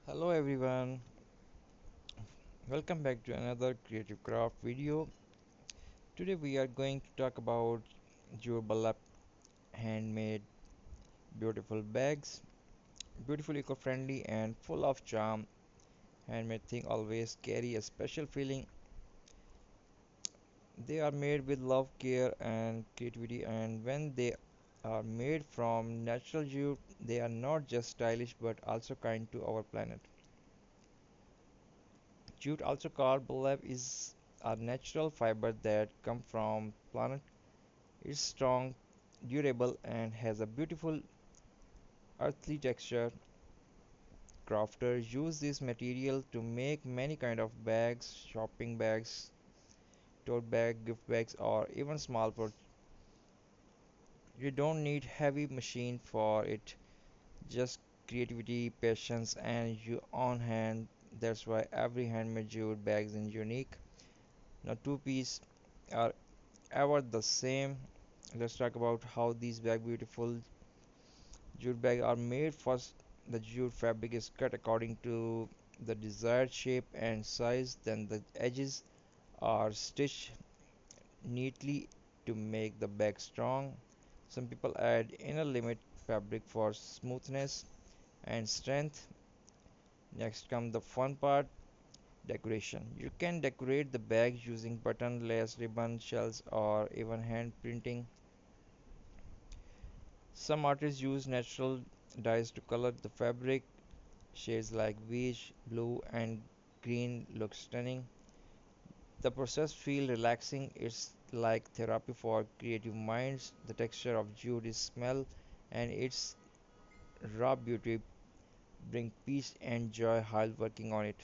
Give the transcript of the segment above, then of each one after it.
Hello everyone, welcome back to another creative craft video. Today we are going to talk about durable handmade beautiful bags, beautiful eco-friendly and full of charm. Handmade things always carry a special feeling. They are made with love, care and creativity, and when they are made from natural jute, they are not just stylish but also kind to our planet. Jute, also called burlap, is a natural fiber that come from planet. It's strong, durable, and has a beautiful earthy texture. Crafters use this material to make many kind of bags, shopping bags, tote bag, gift bags, or even small pot. You don't need heavy machine for it, just creativity, patience, and your own hand. That's why every handmade jute bag is unique. Now, two-piece are ever the same. Let's talk about how these bag beautiful jute bags are made. First, the jute fabric is cut according to the desired shape and size. Then the edges are stitched neatly to make the bag strong. Some people add inner limit fabric for smoothness and strength. Next comes the fun part, decoration. You can decorate the bag using button, lace, ribbon, shells, or even hand printing. Some artists use natural dyes to color the fabric. Shades like beige, blue, and green look stunning. The process feels relaxing. It's like therapy for creative minds. The texture of jute is smell, and its raw beauty bring peace and joy while working on it.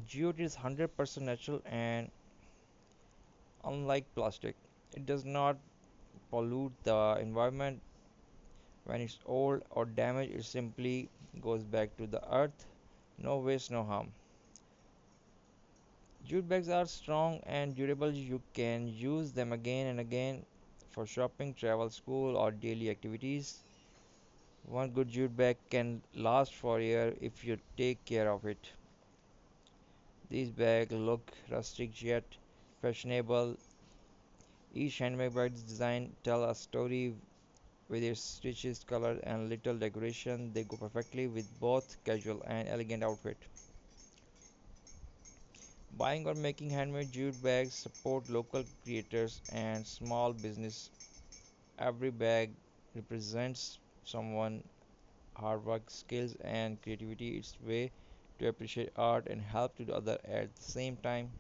Jute is 100% natural and unlike plastic. It does not pollute the environment. When it's old or damaged, it simply goes back to the earth. No waste, no harm. Jute bags are strong and durable. You can use them again and again for shopping, travel, school, or daily activities. One good jute bag can last for a year if you take care of it. These bags look rustic yet fashionable. Each handmade bag design tell a story with its stitches, color, and little decoration. They go perfectly with both casual and elegant outfit. Buying or making handmade jute bags support local creators and small business. Every bag represents someone hard work, skills and creativity. It's a way to appreciate art and help to the other at the same time.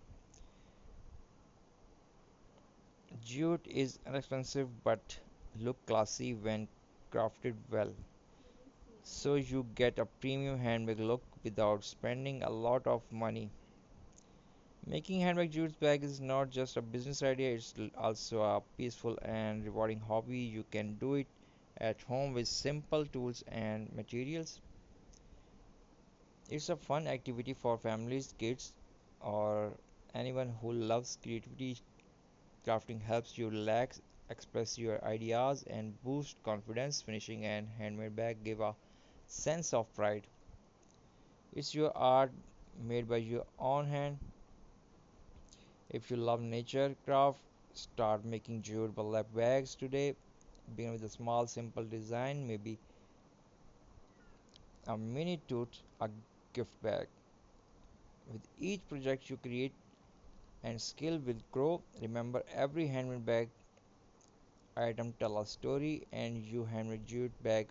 Jute is inexpensive but look classy when crafted well. So you get a premium handmade look without spending a lot of money. Making handmade jute bag is not just a business idea, it's also a peaceful and rewarding hobby. You can do it at home with simple tools and materials. It's a fun activity for families, kids, or anyone who loves creativity. Crafting helps you relax, express your ideas, and boost confidence. Finishing an handmade bag give a sense of pride. It's your art made by your own hand. If you love nature craft, start making jute burlap bags today. Begin with a small, simple design, maybe a mini tote, a gift bag. With each project you create and skill will grow. Remember, every handmade bag item tell a story, and your handmade jute bag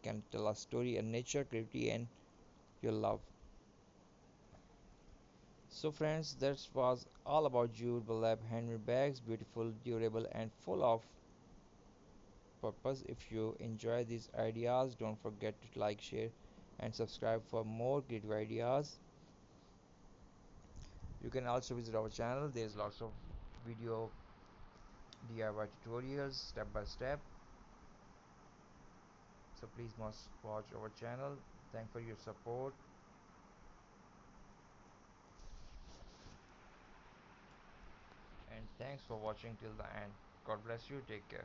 can tell a story and nature, creativity, and your love. So, friends, that was all about jute burlap handmade bags, beautiful, durable, and full of purpose. If you enjoy these ideas, don't forget to like, share, and subscribe for more creative ideas. You can also visit our channel. There's lots of video DIY tutorials step by step. So please must watch our channel. Thank for your support and thanks for watching till the end. God bless you. Take care.